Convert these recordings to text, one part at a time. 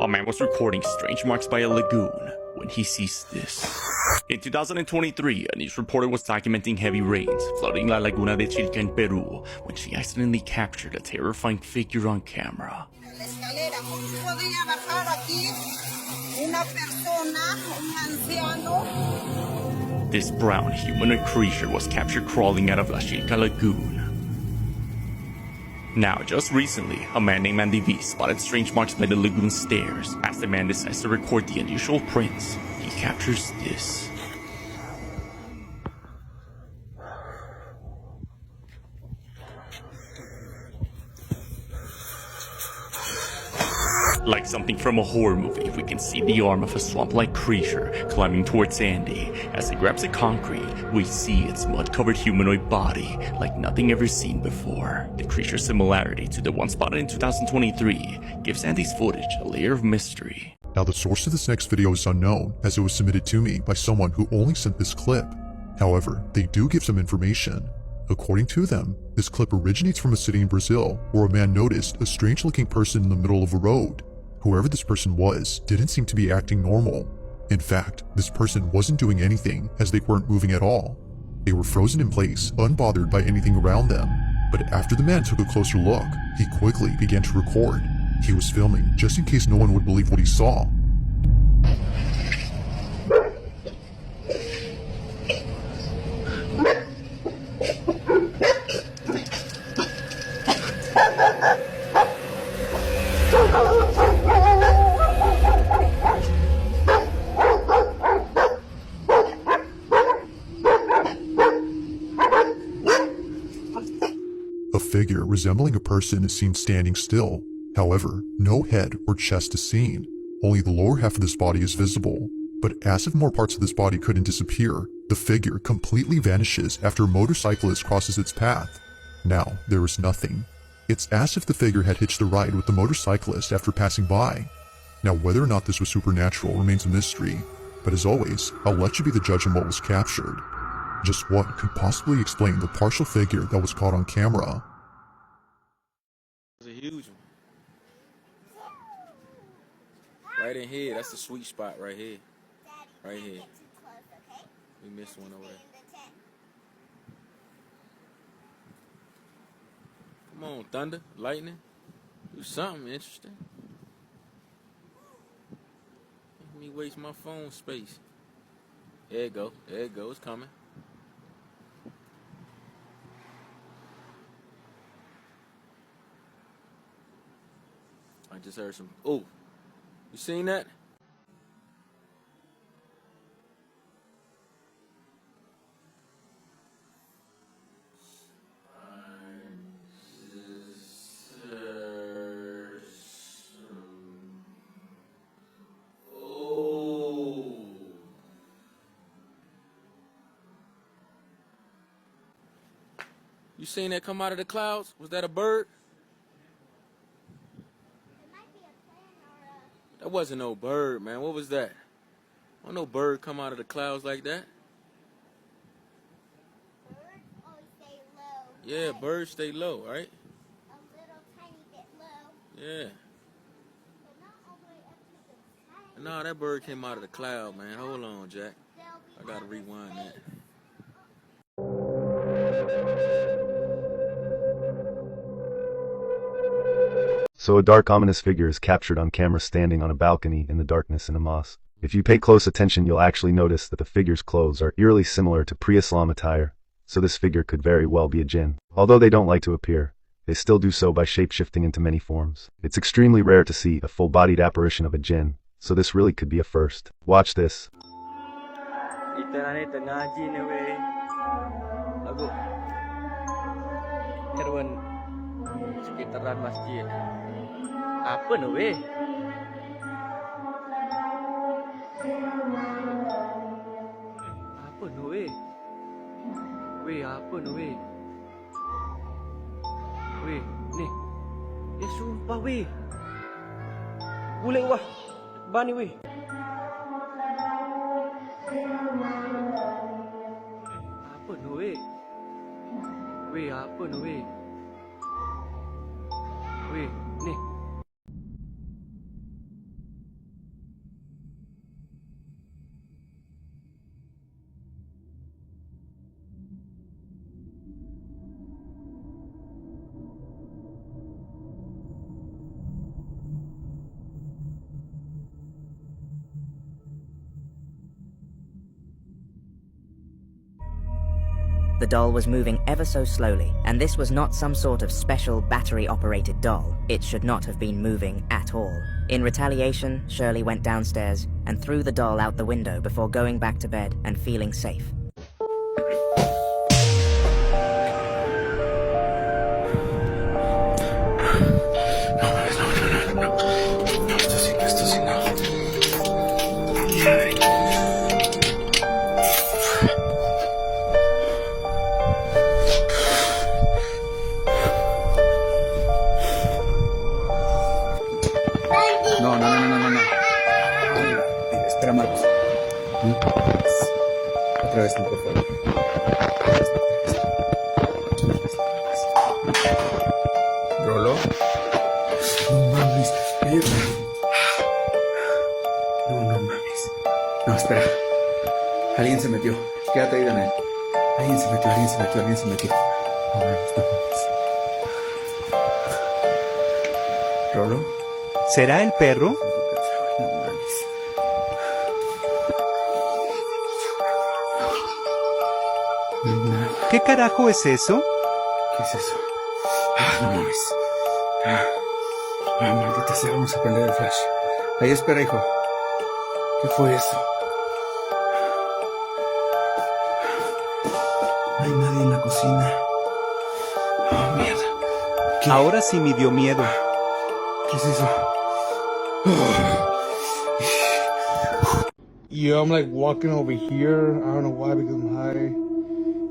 A man was recording strange marks by a lagoon when he sees this. In 2023, a news reporter was documenting heavy rains flooding La Laguna de Chilca in Peru when she accidentally captured a terrifying figure on camera. This brown humanoid creature was captured crawling out of La Chilca Lagoon. Now, just recently, a man named Andy V spotted strange marks by the lagoon stairs. As the man decides to record the unusual prints, he captures this. Like something from a horror movie, we can see the arm of a swamp-like creature climbing towards Andy. As it grabs the concrete, we see its mud-covered humanoid body like nothing ever seen before. The creature's similarity to the one spotted in 2023 gives Andy's footage a layer of mystery. Now the source of this next video is unknown, as it was submitted to me by someone who only sent this clip. However, they do give some information. According to them, this clip originates from a city in Brazil where a man noticed a strange-looking person in the middle of a road. Whoever this person was didn't seem to be acting normal. In fact, this person wasn't doing anything, as they weren't moving at all. They were frozen in place, unbothered by anything around them. But after the man took a closer look, he quickly began to record. He was filming just in case no one would believe what he saw. A figure resembling a person is seen standing still. However, no head or chest is seen. Only the lower half of this body is visible. But as if more parts of this body couldn't disappear, the figure completely vanishes after a motorcyclist crosses its path. Now, there is nothing. It's as if the figure had hitched a ride with the motorcyclist after passing by. Now, whether or not this was supernatural remains a mystery. But as always, I'll let you be the judge on what was captured. Just what could possibly explain the partial figure that was caught on camera? It's a huge one. Right in here, that's the sweet spot right here. Right here. We missed one away. Come on, thunder, lightning. Do something interesting. Let me waste my phone space. There it go. There it goes. It's coming. I just heard some. Oh, you seen that? You seen that come out of the clouds? Was that a bird? It might be a plane or a... That wasn't no bird, man. What was that? Don't no bird come out of the clouds like that. Birds always stay low. Yeah, birds stay low, right? A little tiny bit low. Yeah. But not all the way up to the sky. Nah, that bird came out of the cloud, man. Hold on, Jack. I They'll be gotta rewind that. So a dark, ominous figure is captured on camera standing on a balcony in the darkness in a mosque. If you pay close attention, you'll actually notice that the figure's clothes are eerily similar to pre-Islam attire, so this figure could very well be a jinn. Although they don't like to appear, they still do so by shape-shifting into many forms. It's extremely rare to see a full-bodied apparition of a jinn, so this really could be a first. Watch this. Kita ni tengah ngaji ni weh. Lagu Herwan sekitaran masjid. Apa ni weh? Apa ni weh? Weh, apa ni weh? Weh, ni. Eh, sumpah weh. Boleh wah. Bani weh. Apa ni weh? Weh, apa ni weh? Weh, ni. The doll was moving ever so slowly, and this was not some sort of special battery-operated doll. It should not have been moving at all. In retaliation, Shirley went downstairs and threw the doll out the window before going back to bed and feeling safe. No. Espera, Marcos. Otra vez, no, por favor. ¿Rolo? No mames, espera. No mames. No, espera. Alguien se metió. Quédate ahí, Daniel. Alguien se metió. No mames, no mames. ¿Rolo? ¿Será el perro? No mames. ¿Qué carajo es eso? ¿Qué es eso? No mames. Maldita sea, vamos a prender el flash. Ahí espera, hijo. ¿Qué fue eso? No hay nadie en la cocina. Oh, mierda. ¿Qué? Ahora sí me dio miedo. ¿Qué es eso? Yeah, I'm like walking over here. I don't know why, because I'm high.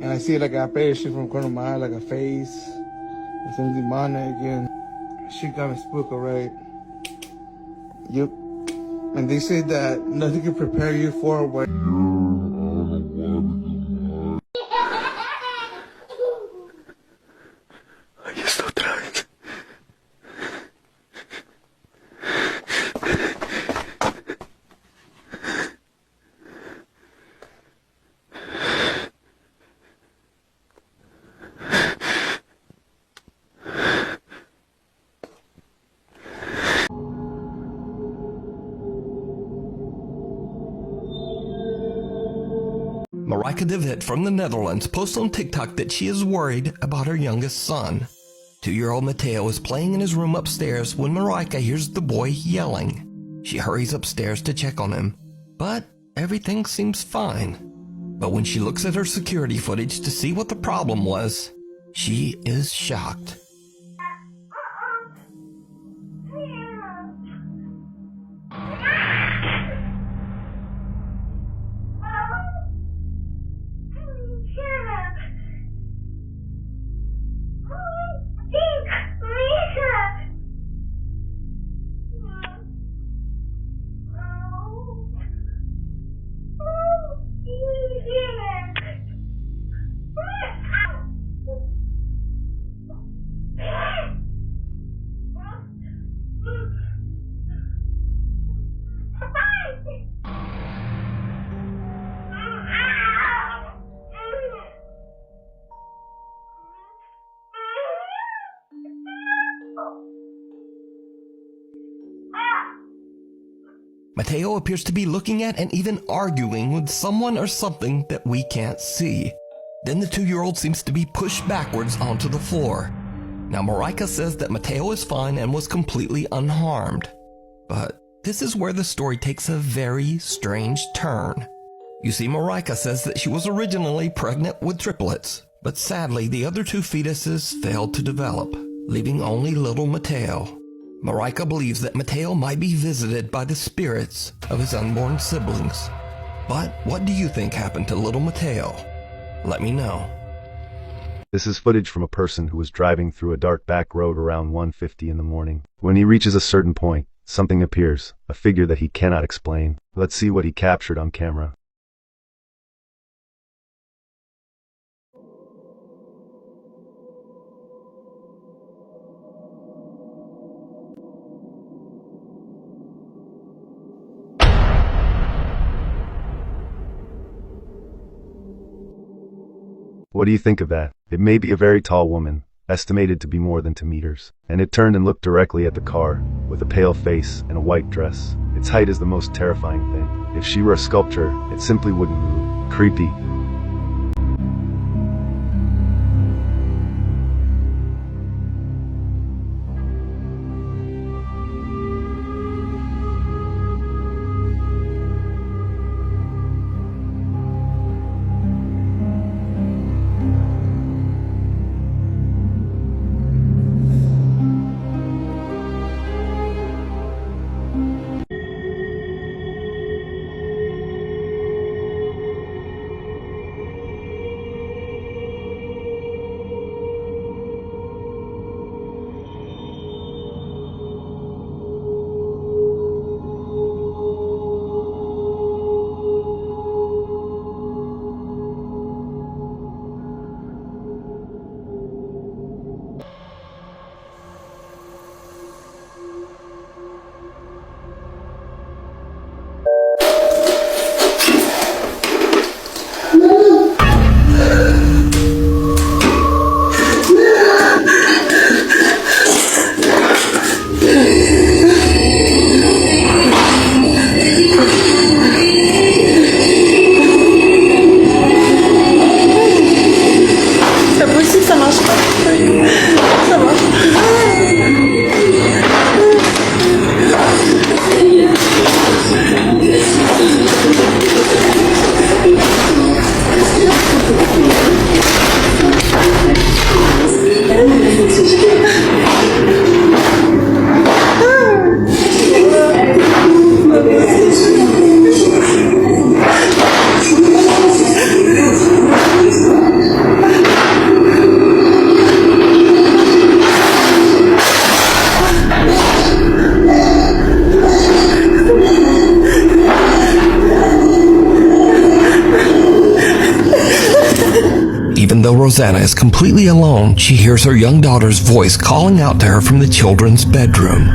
And I see like a apparition from the corner of my eye, like a face. And something demonic, and shit got me spooked, alright. Yep. And they say that nothing can prepare you for what. Ahí está otra vez. Marika de Wit from the Netherlands posts on TikTok that she is worried about her youngest son. 2-year-old Mateo is playing in his room upstairs when Marika hears the boy yelling. She hurries upstairs to check on him, but everything seems fine. But when she looks at her security footage to see what the problem was, she is shocked. Mateo appears to be looking at and even arguing with someone or something that we can't see. Then the 2-year-old seems to be pushed backwards onto the floor. Now Marika says that Mateo is fine and was completely unharmed. But this is where the story takes a very strange turn. You see, Marika says that she was originally pregnant with triplets, but sadly the other 2 fetuses failed to develop, leaving only little Mateo. Marika believes that Mateo might be visited by the spirits of his unborn siblings. But what do you think happened to little Mateo? Let me know. This is footage from a person who was driving through a dark back road around 1:50 in the morning. When he reaches a certain point, something appears, a figure that he cannot explain. Let's see what he captured on camera. What do you think of that? It may be a very tall woman, estimated to be more than 2 meters, and it turned and looked directly at the car, with a pale face and a white dress. Its height is the most terrifying thing. If she were a sculpture, it simply wouldn't move. Creepy. though Rosanna is completely alone, she hears her young daughter's voice calling out to her from the children's bedroom.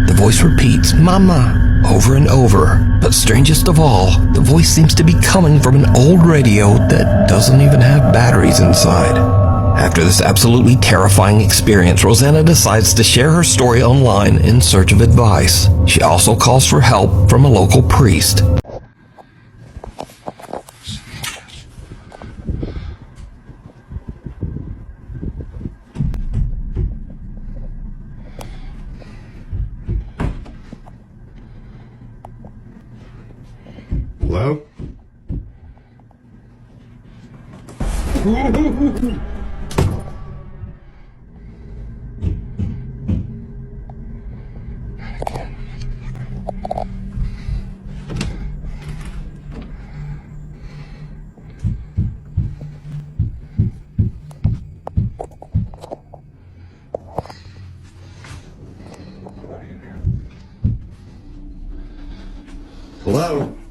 The voice repeats, "Mama," over and over. But strangest of all, the voice seems to be coming from an old radio that doesn't even have batteries inside. After this absolutely terrifying experience, Rosanna decides to share her story online in search of advice. She also calls for help from a local priest. Hello? Hello?